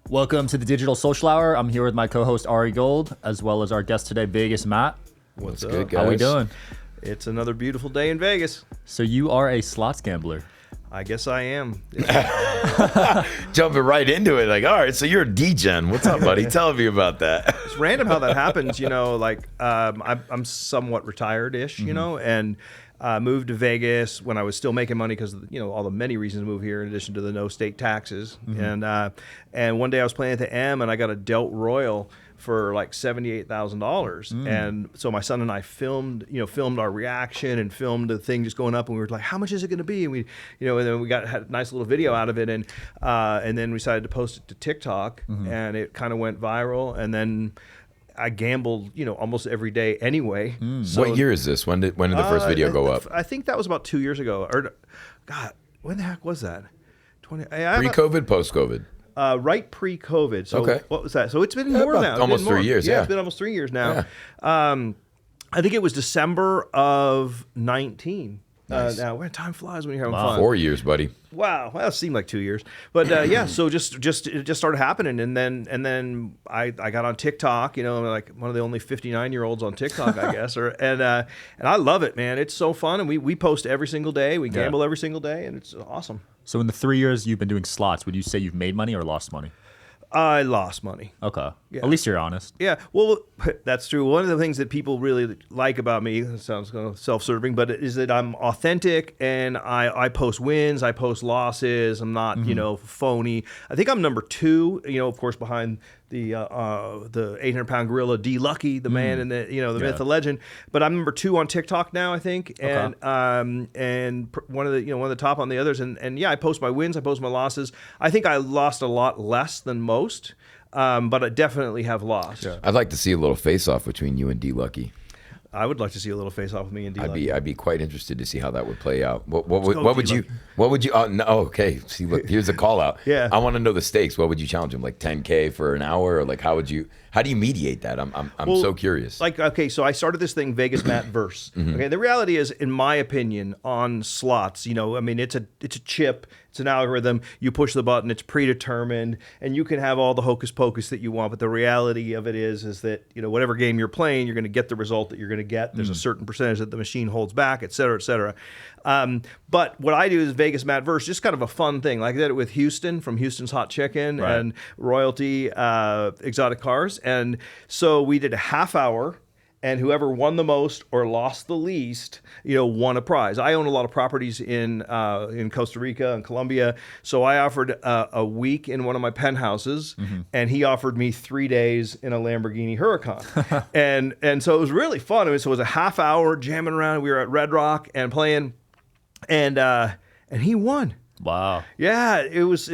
Welcome to the Digital Social Hour. I'm here with my co-host Ari Gold, as well as our guest today, Vegas Matt. What's good, up? guys? How we doing? It's another beautiful day in Vegas. So you are a slots gambler. I guess I am. Jumping right into it, like, all right, so you're a D-Gen. What's up, buddy? Tell me about that. It's random how that happens, you know, like I'm somewhat retired-ish, you know, and moved to Vegas when I was still making money because, you know, all the many reasons to move here in addition to the no state taxes. And one day I was playing at the M and I got a Delt Royal for like $78,000. And so my son and I filmed our reaction and filmed the thing just going up, and we were like, how much is it going to be? And we, you know, and then we had a nice little video out of it, and then we decided to post it to TikTok, and it kind of went viral. And then I gambled, you know, almost every day anyway. So, What year is this? When did the first video go up? I think that was about 2 years ago. Or, God, when the heck was that? Pre-COVID, post-COVID? Right pre-COVID. So Okay. what was that? So it's been more about now. It's almost been more. 3 years, yeah. It's been almost 3 years now. I think it was December of 19. Nice. Now, where time flies when you're having Wow. fun. 4 years, buddy. Wow, well, it seemed like 2 years, but yeah. So it just started happening, and then I got on TikTok. You know, like one of the only 59-year-olds on TikTok, I guess. And I love it, man. It's so fun, and we post every single day. We gamble every single day, and it's awesome. So in the 3 years you've been doing slots, would you say you've made money or lost money? I lost money. Okay. Yeah. At least you're honest. Yeah, well, that's true. One of the things that people really like about me, it sounds kind of self-serving, but is that I'm authentic, and I post wins, I post losses. I'm not, you know, phony. I think I'm number 2, you know, of course, behind the 800-pound gorilla, D Lucky, the man, and the myth, the legend. But I'm number 2 on TikTok now, I think, and one of the top on the others. And yeah, I post my wins, I post my losses. I think I lost a lot less than most. But I definitely have lost. Yeah. I'd like to see a little face-off between you and D-Lucky. I would like to see a little face off with me and D. I'd be quite interested to see how that would play out. What would you? D-Lucky. What would you? Oh, no, okay. See, look, here's a call out. Yeah. I want to know the stakes. What would you challenge him? Like 10K for an hour, or like how do you mediate that? I'm Well, so curious. Like, okay, so I started this thing, Vegas Matt Verse. Okay, the reality is, in my opinion, on slots, you know, I mean, it's a chip, it's an algorithm. You push the button, it's predetermined, and you can have all the hocus pocus that you want. But the reality of it is that, you know, whatever game you're playing, you're going to get the result that you're going to get. There's a certain percentage that the machine holds back, et cetera, et cetera. But what I do is Vegas Matt Verse, just kind of a fun thing. Like I did it with Houston from Houston's Hot Chicken and Royalty Exotic Cars. And so we did a half hour, and whoever won the most or lost the least, you know, won a prize. I own a lot of properties in Costa Rica and Colombia, so I offered a week in one of my penthouses, and he offered me 3 days in a Lamborghini Huracan, and so it was really fun. I mean, so it was a half hour jamming around. We were at Red Rock and playing, and he won. Wow. Yeah, it was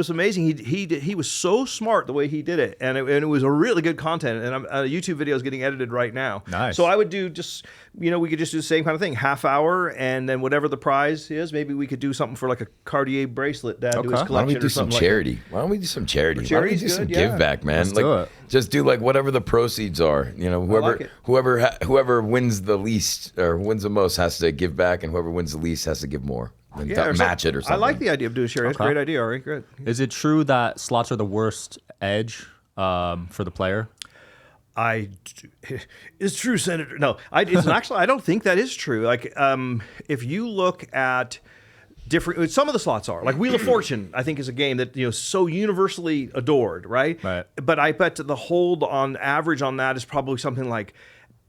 amazing. He was so smart the way he did it, and it was a really good content. And a YouTube video is getting edited right now. Nice. So I would do just, you know, we could just do the same kind of thing, half hour, and then whatever the prize is, maybe we could do something for like a Cartier bracelet, Dad, do his Okay. collection Why don't we do or some something charity? Why don't we do some charity? Why don't we Charity's do some good, yeah. give back, man? Let's do it. Just do like whatever the proceeds are. You know, like it. whoever wins the least or wins the most has to give back, and whoever wins the least has to give more. And or match it or something. I like the idea of doing charity. That's a Okay. great idea, Ari. Good. Is it true that slots are the worst edge for the player? It's true, Senator. No, actually, I don't think that is true. Like, if you look at different, some of the slots are like Wheel of Fortune. I think is a game that, you know, so universally adored, right? Right. But I bet the hold on average on that is probably something like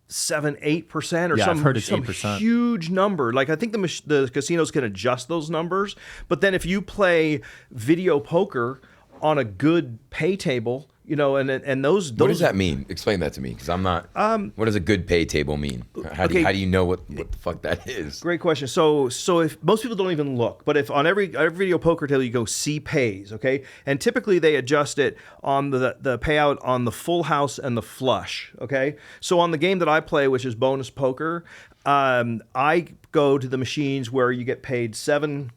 7-8% or Yeah, I've heard it's some 8%. huge number. Like, I think the casinos can adjust those numbers, but then if you play video poker on a good pay table, you know, and those What does that mean? Explain that to me, because I'm not. What does a good pay table mean? How do you know what the fuck that is? Great question. So if most people don't even look, but if on every video poker table you go see pays, okay, and typically they adjust it on the payout on the full house and the flush, okay. So on the game that I play, which is bonus poker, I go to the machines where you get paid seven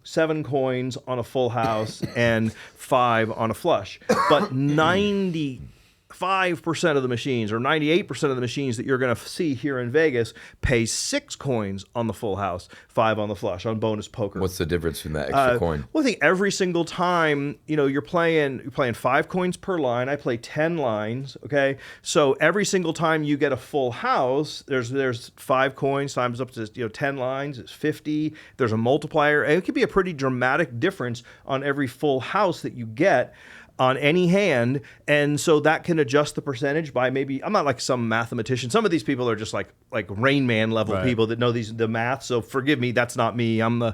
coins on a full house and 5 on a flush, but 90 5% of the machines or 98% of the machines that you're going to see here in Vegas pay 6 coins on the full house, 5 on the flush, on bonus poker. What's the difference in that extra coin? Well, I think every single time, you're playing 5 coins per line. I play 10 lines, okay? So every single time you get a full house, there's 5 coins times up to 10 lines, it's 50. There's a multiplier. And it could be a pretty dramatic difference on every full house that you get on any hand, and so that can adjust the percentage by maybe. I'm not like some mathematician. Some of these people are just like Rain Man level people that know the math. So forgive me, that's not me. I'm the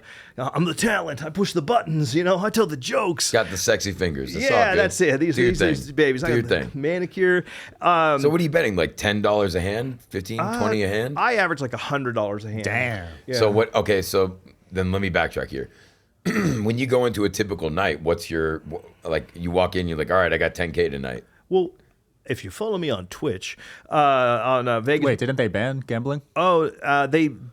talent. I push the buttons. I tell the jokes. Got the sexy fingers. That's yeah, that's it. These babies. Do your thing. Manicure. So what are you betting? Like $10 a hand, 15, 20 a hand? I average like $100 a hand. Damn. Yeah. So what? Okay, so then let me backtrack here. When you go into a typical night, what's your, like, you walk in, you're like, all right, I got 10K tonight. Well, if you follow me on Twitch, on Vegas. Wait, didn't they ban gambling? Oh,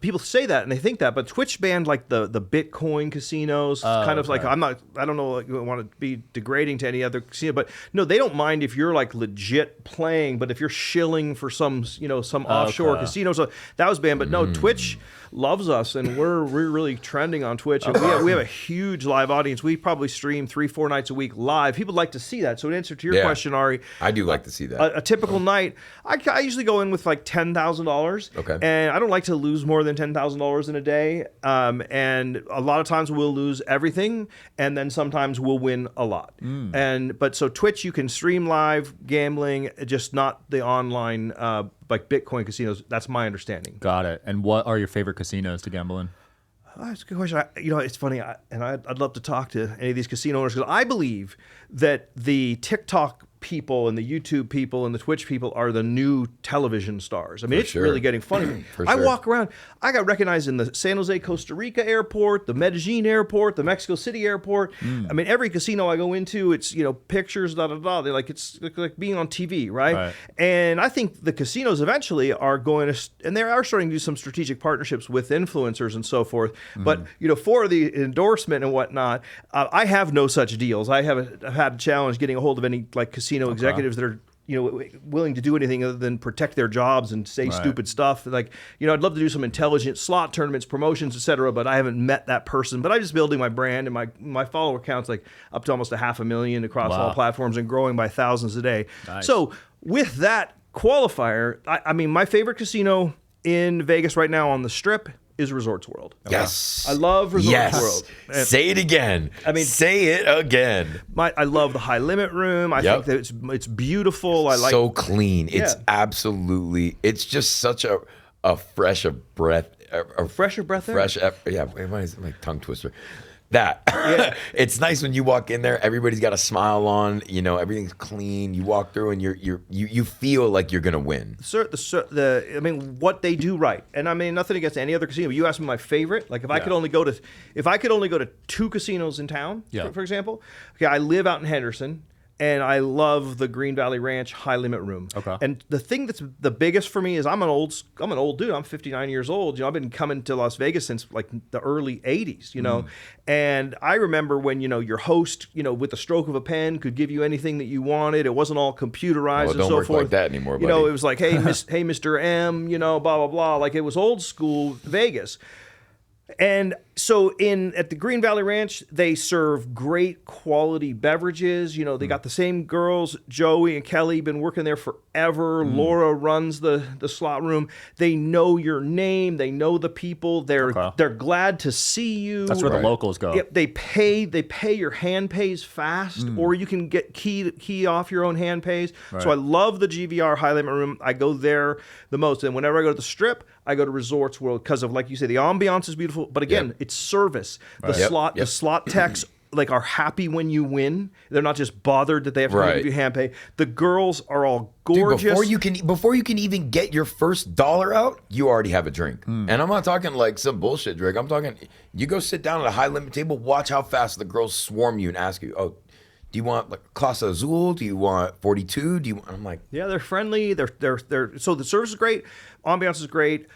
people say that and they think that, but Twitch banned like the Bitcoin casinos. Kind of like I don't know, like, I want to be degrading to any other casino, but no, they don't mind if you're like legit playing, but if you're shilling for some offshore casino, so that was banned. But no, Twitch loves us, and we're really trending on Twitch, and we have a huge live audience. We probably stream 3-4 nights a week live. People like to see that. So in answer to your question, Ari, I do like to see that. A typical night, I usually go in with like $10,000. Okay. And I don't like to lose more than $10,000 in a day. And a lot of times we'll lose everything, and then sometimes we'll win a lot. But so Twitch, you can stream live gambling, just not the online like Bitcoin casinos. That's my understanding. Got it. And what are your favorite casinos to gamble in? That's a good question. It's funny, I'd love to talk to any of these casino owners, because I believe that the TikTok people and the YouTube people and the Twitch people are the new television stars. I mean, it's really getting funny. I walk around. I got recognized in the San Jose, Costa Rica airport, the Medellin airport, the Mexico City airport. I mean, every casino I go into, it's pictures, They're like it's like being on TV, right? And I think the casinos eventually are going to, and they are starting to do some strategic partnerships with influencers and so forth. But for the endorsement and whatnot, I have no such deals. I've had a challenge getting a hold of any like casino executives that are willing to do anything other than protect their jobs and say stupid stuff. Like, I'd love to do some intelligent slot tournaments, promotions, etc., but I haven't met that person. But I'm just building my brand, and my follower count's like up to almost 500,000 across all platforms and growing by thousands a day. Nice. So with that qualifier, I mean, my favorite casino in Vegas right now on the Strip is Resorts World. Yes. I love Resorts World. And say it again. Say it again. I love the high limit room. I think that it's beautiful. I like so clean. It's absolutely. It's just such a fresh of breath. A fresher breath. Fresh. What is it, like tongue twister? That it's nice when you walk in there. Everybody's got a smile on. Everything's clean. You walk through and you feel like you're gonna win. What they do right, and I mean nothing against any other casino. But you asked me my favorite. Like if I could only go to 2 casinos in town, for example. Okay, I live out in Henderson. And I love the Green Valley Ranch high limit room. Okay. And the thing that's the biggest for me is I'm an old dude. I'm 59 years old. I've been coming to Las Vegas since like the early 80s, And I remember when, your host, with the stroke of a pen could give you anything that you wanted. It wasn't all computerized and so forth. Don't work like that anymore, buddy. It was like, hey, hey, Mr. M, blah, blah, blah. Like it was old school Vegas. And so at the Green Valley Ranch, they serve great quality beverages. They got the same girls, Joey and Kelly, been working there forever. Laura runs the slot room. They know your name. They know the people. They're glad to see you. That's where the locals go. Yep, they pay your hand pays fast, or you can get key off your own hand pays. Right. So I love the GVR high limit room. I go there the most. And whenever I go to the Strip, I go to Resorts World because of, like you say, the ambiance is beautiful. But again, it's service. The slot techs like are happy when you win. They're not just bothered that they have to give you hand pay. The girls are all gorgeous. Dude, before you can even get your first dollar out, you already have a drink. And I'm not talking like some bullshit drink. I'm talking you go sit down at a high limit table, watch how fast the girls swarm you and ask you, "Oh, do you want like Clase Azul? Do you want 42? I'm like, yeah, they're friendly. They're so the service is great, Ambiance is great.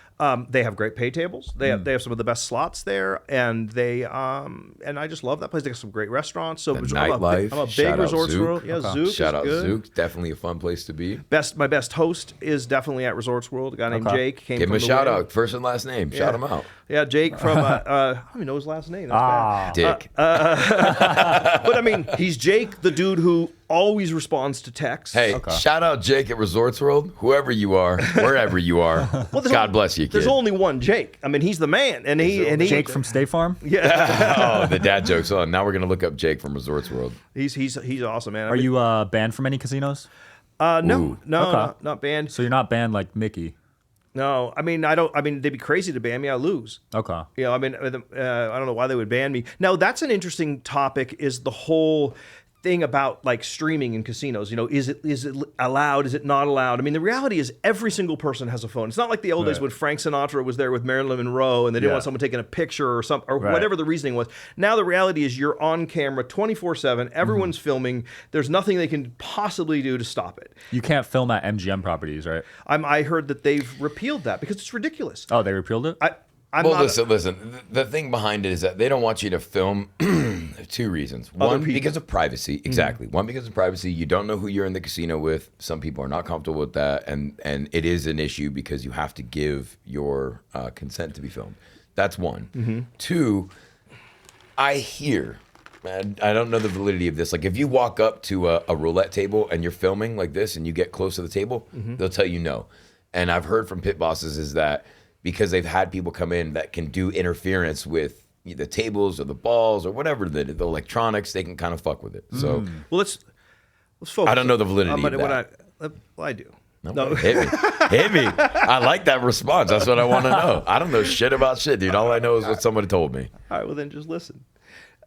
They have great pay tables. They have some of the best slots there, and and I just love that place. They got some great restaurants. So Nightlife. I'm a big Shout out Resorts Zook. World. Yeah, Zook. Shout is out good. Zook. Definitely a fun place to be. My best host is definitely at Resorts World. A guy named Jake came Give him from a the shout Wing. out. First and last name. Shout him out. Yeah, Jake from I don't even know his last name. That's bad. Dick. But I mean, he's Jake, the dude who always responds to texts. Hey, shout out Jake at Resorts World. Whoever you are, wherever you are. God bless you, kid. There's only one Jake. I mean, he's the man, and he Jake from State Farm. Oh, the dad joke's on. Now we're gonna look up Jake from Resorts World. he's awesome, man. Are you banned from any casinos? No, Ooh. not banned. So you're not banned like Mickey. No, I mean, I don't. I mean, they'd be crazy to ban me. I lose. Okay. You know, I mean, I don't know why they would ban me. Now, that's an interesting topic. Is the whole thing about like streaming in casinos? You know, is it allowed? Is it not allowed? I mean, the reality is every single person has a phone. It's not like the old days when Frank Sinatra was there with Marilyn Monroe and they didn't want someone taking a picture or whatever the reasoning was. Now the reality is you're on camera 24/7. Everyone's filming. There's nothing they can possibly do to stop it. You can't film at MGM properties, right? I heard that they've repealed that because it's ridiculous. Oh, they repealed it? Listen. The thing behind it is that they don't want you to film. Two reasons. One, because of privacy. Exactly. One, because of privacy. You don't know who you're in the casino with. Some people are not comfortable with that, and it is an issue because you have to give your consent to be filmed. That's one. Two, I hear. Man, I don't know the validity of this. Like, if you walk up to a roulette table and you're filming like this, and you get close to the table, they'll tell you no. And I've heard from pit bosses is that because they've had people come in that can do interference with the tables or the balls or whatever the electronics, they can kind of fuck with it. So, Well, let's focus. I don't know the validity of that. I do. No. Hit me. Hit me. I like that response. That's what I want to know. I don't know shit about shit, dude. All I know is what somebody told me. All right, well then just listen.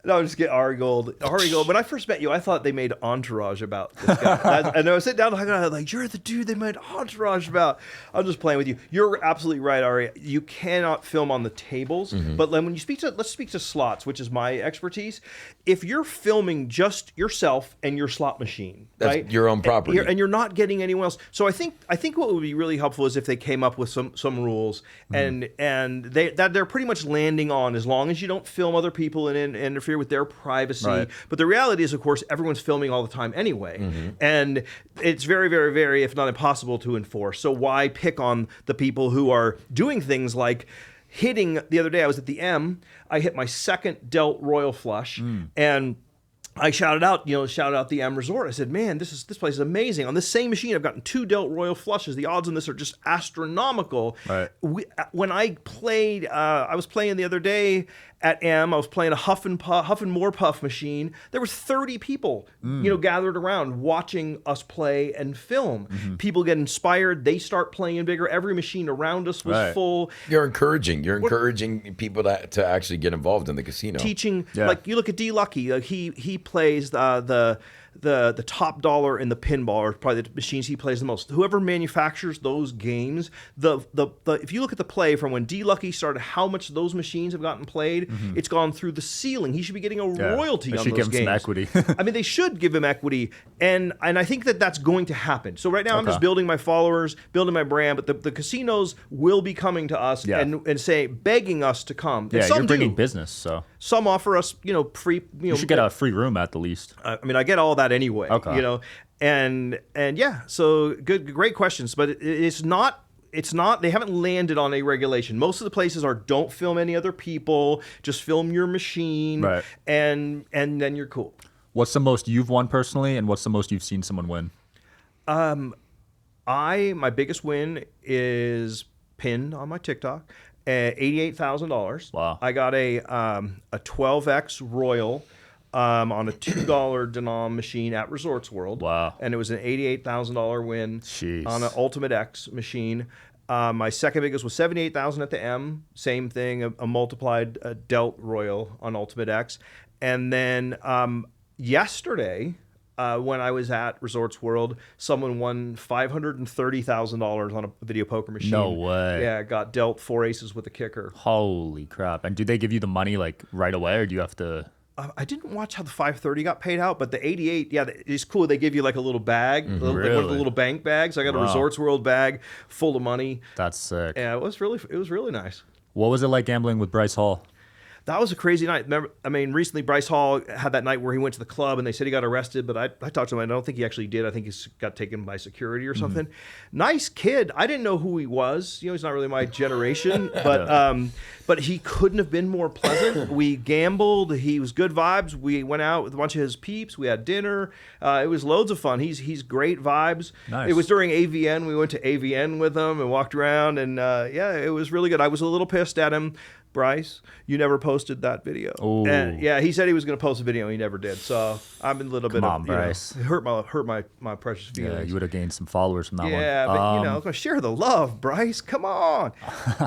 No, just get Ari Gold. Ari Gold. When I first met you, I thought they made Entourage about this guy. And I was sitting down and I was like, you're the dude they made Entourage about. I'm just playing with you. You're absolutely right, Ari. You cannot film on the tables. But when you let's speak to slots, which is my expertise. If you're filming just yourself and your slot machine, That's right? your own property. And you're not getting anyone else. So I think what would be really helpful is if they came up with some rules and they're pretty much landing on as long as you don't film other people and interfere with their privacy. Right. But the reality is, of course, everyone's filming all the time anyway. And it's very, very, very, if not impossible to enforce. So why pick on the people who are doing things like hitting? The other day I was at the M, I hit my second Delt Royal Flush and I shouted out the M Resort. I said, man, this place is amazing. On this same machine, I've gotten 2 Delt Royal Flushes. The odds on this are just astronomical. Right. When I played, I was playing the other day at M. I was playing a Huff and More Puff machine. There was 30 people, gathered around watching us play and film. People get inspired. They start playing bigger. Every machine around us was full. You're encouraging people to actually get involved in the casino. Teaching, like you look at D Lucky. He plays the top dollar in the pinball, or probably the machines he plays the most. Whoever manufactures those games, if you look at the play from when D Lucky started, how much those machines have gotten played, it's gone through the ceiling. He should be getting a royalty on those games. They should give him some equity. I mean, they should give him equity, and I think that's going to happen. So right now, I'm just building my followers, building my brand, but the casinos will be coming to us and begging us to come. Yeah, and some you're bringing do. business, so Some offer us, free. you should get a free room at the least. I mean, I get all that anyway. Okay. And yeah. So great questions, but it's not. It's not. They haven't landed on a regulation. Most of the places are don't film any other people. Just film your machine, right? And then you're cool. What's the most you've won personally, and what's the most you've seen someone win? My biggest win is pinned on my TikTok. $88,000. Wow. I got a 12X Royal on a $2 denom machine at Resorts World. Wow. And it was an $88,000 win Jeez. on an Ultimate X machine. My second biggest was $78,000 at the M. Same thing, a multiplied Delt Royal on Ultimate X. And then yesterday, when I was at Resorts World, someone won $530,000 on a video poker machine. No way. Yeah, got dealt 4 aces with a kicker. Holy crap. And do they give you the money like right away, or do you have to... I didn't watch how the 530 got paid out, but the 88, yeah, it's cool. They give you like a little bag, like one of the Really? little bank bags. I got a Wow. Resorts World bag full of money. That's sick. Yeah, it was really nice. What was it like gambling with Bryce Hall? That was a crazy night. Remember, I mean, recently Bryce Hall had that night where he went to the club and they said he got arrested, but I talked to him. I don't think he actually did. I think he got taken by security or something. Nice kid. I didn't know who he was. You know, he's not really my generation, but he couldn't have been more pleasant. We gambled. He was good vibes. We went out with a bunch of his peeps. We had dinner. It was loads of fun. He's great vibes. Nice. It was during AVN. We went to AVN with him and walked around, and yeah, it was really good. I was a little pissed at him. Bryce, you never posted that video. Ooh. And yeah, he said he was going to post a video, and he never did. So I'm in a little bit on, of, Bryce. it hurt my precious Yeah, feelings. you would have gained some followers from that Yeah, one. but share the love, Bryce. Come on.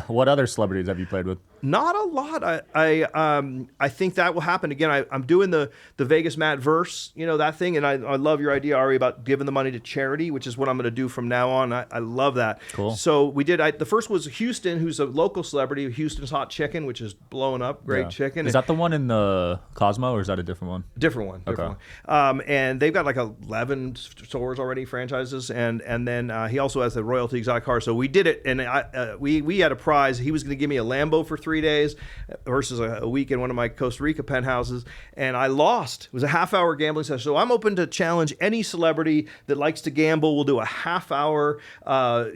What other celebrities have you played with? Not a lot. I think that will happen again. I'm doing the Vegas Matt verse, that thing, and I love your idea, Ari, about giving the money to charity, which is what I'm going to do from now on. I love that. Cool. So we did. The first was Houston, who's a local celebrity, Houston's Hot Chicken, which is blowing up. Great Yeah. chicken. Is that the one in the Cosmo, or is that a different one? Different one. Different one. And they've got like 11 stores already, franchises, and then he also has the Royalty Exotic car. So we did it, and we had a prize. He was going to give me a Lambo for 3 days versus a week in one of my Costa Rica penthouses, and I lost. It was a half-hour gambling session. So I'm open to challenge any celebrity that likes to gamble. We'll do a half-hour.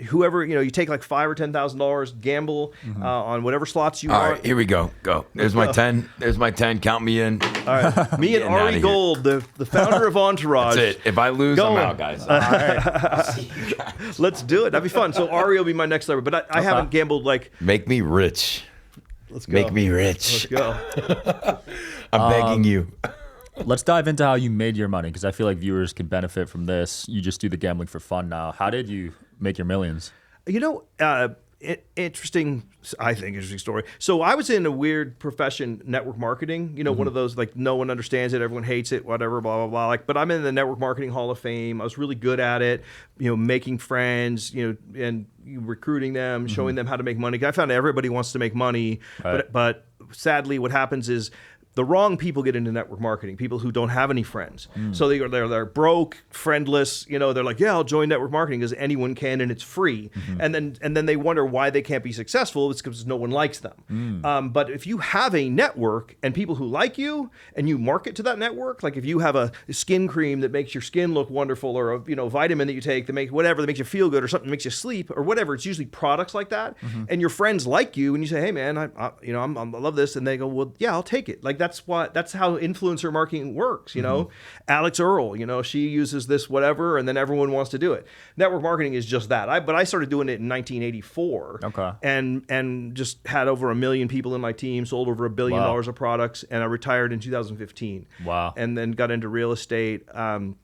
Whoever you take like $5,000 or $10,000, gamble on whatever slots you All want. right, here we go. Go. There's my 10. There's my 10. Count me in. All right. Me and Getting outta Ari here. Gold, the founder of Entourage. That's it. If I lose, Going. I'm out, guys. All right. Let's do it. That'd be fun. So Ari will be my next celebrity, but I haven't gambled like. Make me rich. Let's go. Make me rich. Let's go. I'm begging you. Let's dive into how you made your money, because I feel like viewers can benefit from this. You just do the gambling for fun now. How did you make your millions? Interesting story. So I was in a weird profession, network marketing. One of those like no one understands it, everyone hates it, whatever, blah blah blah. But I'm in the Network Marketing Hall of Fame. I was really good at it. Making friends. And recruiting them, showing them how to make money. I found everybody wants to make money, Right. but sadly, what happens is the wrong people get into network marketing, people who don't have any friends. So they're broke, friendless, they're like, yeah, I'll join network marketing because anyone can and it's free. And then they wonder why they can't be successful. It's because no one likes them. But if you have a network and people who like you and you market to that network, like if you have a skin cream that makes your skin look wonderful, or a vitamin that you take that makes you feel good, or something that makes you sleep, or whatever, it's usually products like that. And your friends like you and you say, hey man, I love this. And they go, well, yeah, I'll take it. Like that's how influencer marketing works. Alex Earl, she uses this whatever, and then everyone wants to do it. Network marketing is just that. But I started doing it in 1984. Okay. And just had over 1 million people in my team, sold over $1 billion Wow. of products, and I retired in 2015. Wow. And then got into real estate. And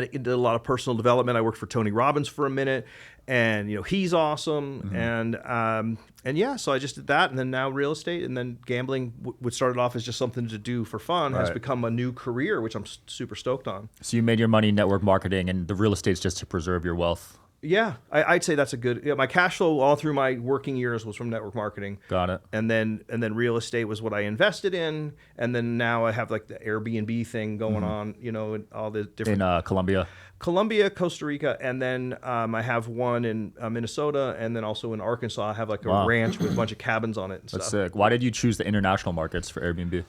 I did a lot of personal development. I worked for Tony Robbins for a minute, and he's awesome. And yeah, so I just did that, and then now real estate, and then gambling, which started off as just something to do for fun, has Right. become a new career, which I'm super stoked on. So you made your money in network marketing, and the real estate's just to preserve your wealth. Yeah, I'd say that's a good. My cash flow all through my working years was from network marketing. Got it. And then real estate was what I invested in, and then now I have like the Airbnb thing going on, and all the different In Colombia. Colombia, Costa Rica, and then I have one in Minnesota, and then also in Arkansas. I have like a Wow. ranch with a bunch of cabins on it and That's stuff. sick. Why did you choose the international markets for Airbnb?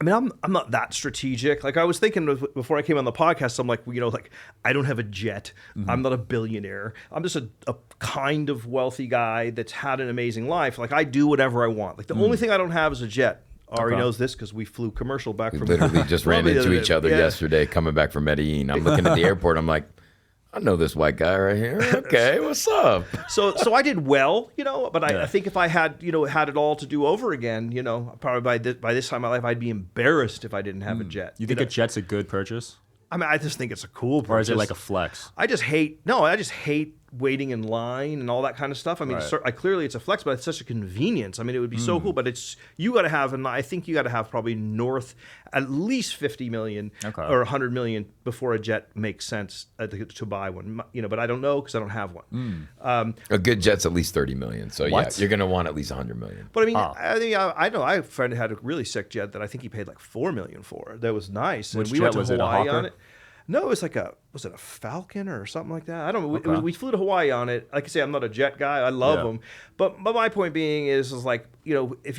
I mean, I'm not that strategic. Like I was thinking before I came on the podcast, I'm like, I don't have a jet. I'm not a billionaire. I'm just a kind of wealthy guy that's had an amazing life. Like I do whatever I want. Like the only thing I don't have is a jet. Ari Okay. knows this because we flew commercial back We from literally just ran Colombia the into other each day. other Yeah. yesterday coming back from Medellin. I'm looking at the airport. I'm like, I know this white guy right here. Okay, what's up? So I did well, but Yeah. I think if I had, had it all to do over again, probably by this time in my life, I'd be embarrassed if I didn't have a jet. You think a jet's a good purchase? I mean, I just think it's a cool purchase. Or is it like a flex? I just hate waiting in line and all that kind of stuff. I mean, Right. clearly it's a flex, but it's such a convenience. I mean, it would be so cool, but you got to have, and I think you got to have probably north at least 50 million Okay. or 100 million before a jet makes sense to buy one. But I don't know because I don't have one. A good jet's at least 30 million. So What? yeah, you're gonna want at least 100 million. But I mean, I know I have a friend who had a really sick jet that I think he paid like $4 million for. That was nice. Which and we jet went to was it, a Hawaii Hawker? on it. No, it was like was it a Falcon or something like that? I don't know. Okay. We flew to Hawaii on it. Like I say, I'm not a jet guy. I love Yeah. them. But my point being is like, if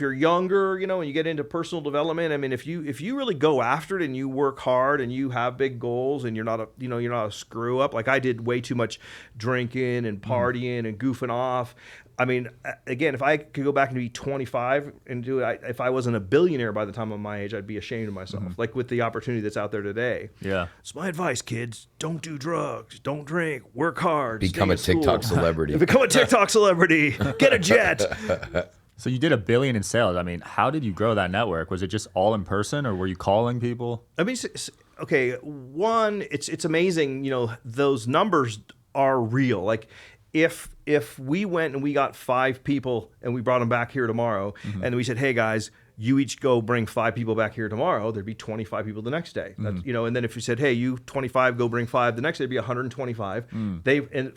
you're younger, and you get into personal development, I mean, if you really go after it and you work hard and you have big goals and you're not a screw up, like I did way too much drinking and partying and goofing off. I mean, again, if I could go back and be 25 and do it, if I wasn't a billionaire by the time I'm my age, I'd be ashamed of myself. Like with the opportunity that's out there today. Yeah. It's my advice, kids. Don't do drugs. Don't drink. Work hard. Become stay a in school. TikTok celebrity. Become a TikTok celebrity. Get a jet. So you did $1 billion in sales. I mean, how did you grow that network? Was it just all in person, or were you calling people? I mean, okay. One, it's amazing. Those numbers are real. Like, if we went and we got 5 people and we brought them back here tomorrow, and we said, hey guys, you each go bring 5 people back here tomorrow, there'd be 25 people the next day. That's, and then if you said, hey, you 25 go bring 5 the next day, it'd be 125. And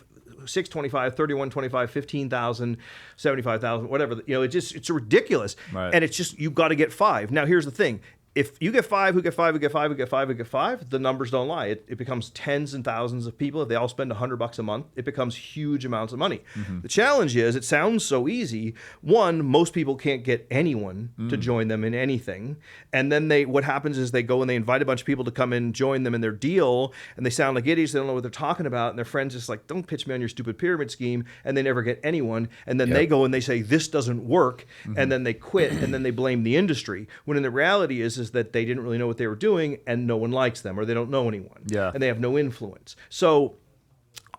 625, 3125, 15,000, 75,000, whatever. It's ridiculous. Right. And it's just, you've got to get 5. Now, here's the thing. If you get 5, who get 5, who get 5, who get 5, who get 5, the numbers don't lie. It becomes tens and thousands of people. If they all spend $100 a month, it becomes huge amounts of money. The challenge is, it sounds so easy. One, most people can't get anyone to join them in anything. And then what happens is they go and they invite a bunch of people to come and join them in their deal, and they sound like idiots. They don't know what they're talking about. And their friends just like, don't pitch me on your stupid pyramid scheme. And they never get anyone. And then they go and they say, this doesn't work. And then they quit, and then they blame the industry. When in the reality is that they didn't really know what they were doing, and no one likes them, or they don't know anyone. Yeah. And they have no influence. So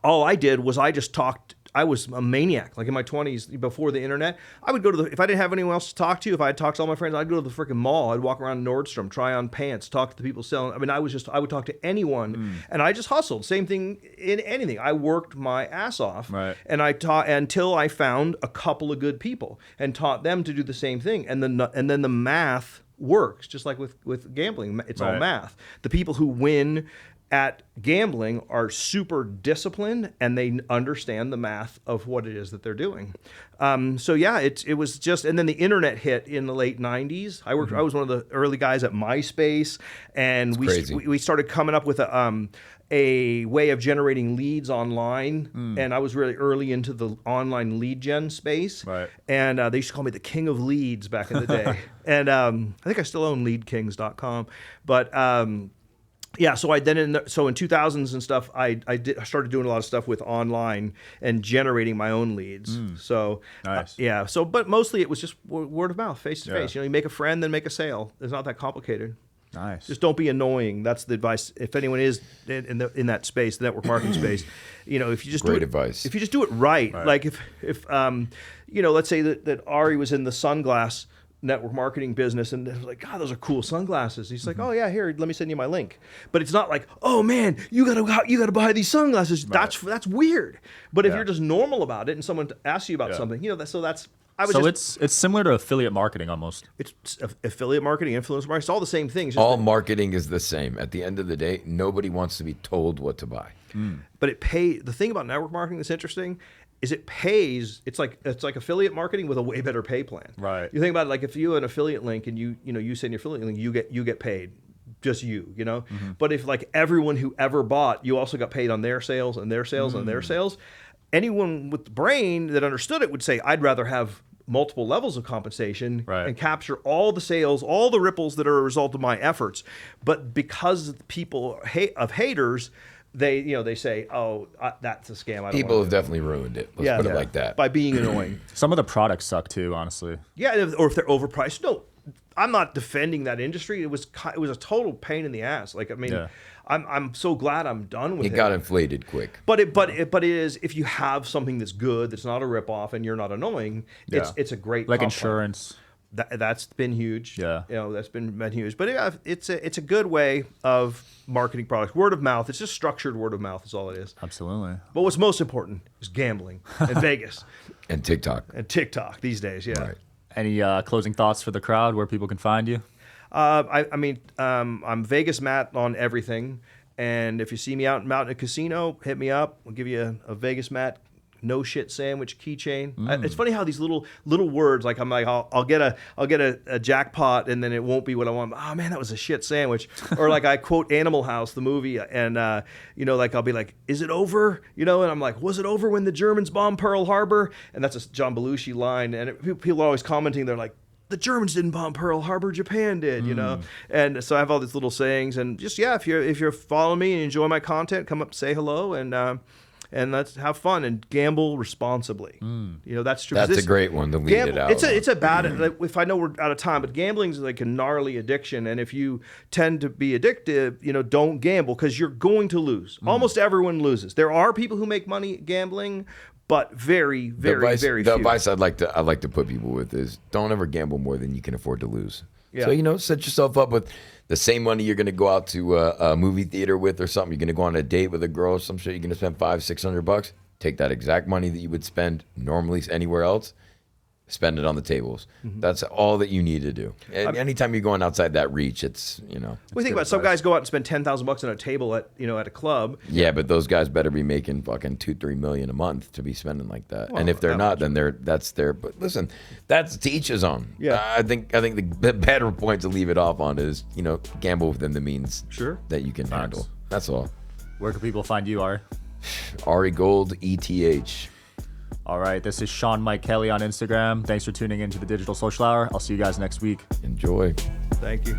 all I did was I just talked. I was a maniac. Like in my 20s, before the internet, I would go to if I didn't have anyone else to talk to, if I had talked to all my friends, I'd go to the freaking mall. I'd walk around Nordstrom, try on pants, talk to the people selling. I mean, I would talk to anyone, and I just hustled. Same thing in anything. I worked my ass off, Right. and I taught until I found a couple of good people and taught them to do the same thing. And then the math works, just like with gambling. It's all Right. math. The people who win at gambling are super disciplined, and they understand the math of what it is that they're doing. So yeah, it was just, and then the internet hit in the late 90s. I was one of the early guys at MySpace, and crazy. we started coming up with a way of generating leads online, and I was really early into the online lead gen space. Right. And they used to call me the king of leads back in the day. And I think I still own leadkings.com. But yeah, so in 2000s and stuff, I started doing a lot of stuff with online and generating my own leads. So Nice. yeah, but mostly it was just word of mouth, face to Yeah. face. You make a friend, then make a sale. It's not that complicated. Nice. Just don't be annoying. That's the advice. If anyone is in that space, the network marketing space, if you just Great do it, advice. If you just do it right. Like if let's say that Ari was in the sunglass network marketing business, and it was like, God, those are cool sunglasses. He's like, oh yeah, here, let me send you my link. But it's not like, oh man, you gotta buy these sunglasses. That's weird. But if Yeah. you're just normal about it, and someone asks you about something, that's. It's similar to affiliate marketing almost. It's affiliate marketing, influencer marketing. It's all the same things. All marketing is the same. At the end of the day, nobody wants to be told what to buy. But the thing about network marketing that's interesting is it pays. It's like affiliate marketing with a way better pay plan. Right. You think about it, like if you have an affiliate link and you send your affiliate link, you get paid. Just you. But if like everyone who ever bought, you also got paid on their sales and their sales and their sales. Anyone with the brain that understood it would say, I'd rather have multiple levels of compensation and capture all the sales, all the ripples that are a result of my efforts. But because people of haters, they say, oh, that's a scam. I don't People want have definitely ruined it. Let's put it like that. by being annoying. Some of the products suck too, honestly. Yeah, or if they're overpriced. No, I'm not defending that industry. It was a total pain in the ass. Like, I mean, Yeah. I'm so glad I'm done with it. It got inflated quick. But it is, if you have something that's good, that's not a ripoff, and you're not annoying, Yeah. it's a great Like comp plan. insurance. That's been huge. Yeah. That's been huge. But yeah, it's a good way of marketing products. Word of mouth. It's just structured word of mouth is all it is. Absolutely. But what's most important is gambling in Vegas And TikTok. and TikTok these days. Yeah. Right. Any closing thoughts for the crowd where people can find you? I'm Vegas Matt on everything. And if you see me out in a casino, hit me up. We'll give you a Vegas Matt no shit sandwich keychain. It's funny how these little words, like I'll get a jackpot and then it won't be what I want. Oh man, that was a shit sandwich. Or like I quote Animal House, the movie, and like I'll be like, is it over? And I'm like, was it over when the Germans bombed Pearl Harbor? And that's a John Belushi line. And people are always commenting, they're like, the Germans didn't bomb Pearl Harbor, Japan did, And so I have all these little sayings, and just if you're following me and enjoy my content, come up, say hello, and let's have fun and gamble responsibly. That's true. That's a great one to lead it out. It's a bad. Like, if I know we're out of time, but gambling is like a gnarly addiction, and if you tend to be addictive, don't gamble because you're going to lose. Almost everyone loses. There are people who make money gambling, but very, very, very few. The advice I'd like to put people with is don't ever gamble more than you can afford to lose. Yeah. So set yourself up with the same money you're going to go out to a movie theater with or something. You're going to go on a date with a girl or some shit. You're going to spend $500-600. Take that exact money that you would spend normally anywhere else. Spend it on the tables. That's all that you need to do. And anytime you're going outside that reach, it's We think about it. Some guys go out and spend $10,000 on a table at a club. Yeah, but those guys better be making fucking $2-3 million a month to be spending like that. And if they're not, then that's their. But listen, that's to each his own. Yeah. I think the better point to leave it off on is gamble within the means that you can handle. That's all. Where can people find you, Ari? Ari Gold ETH. All right, this is Sean Mike Kelly on Instagram. Thanks for tuning in to the Digital Social Hour. I'll see you guys next week. Enjoy. Thank you.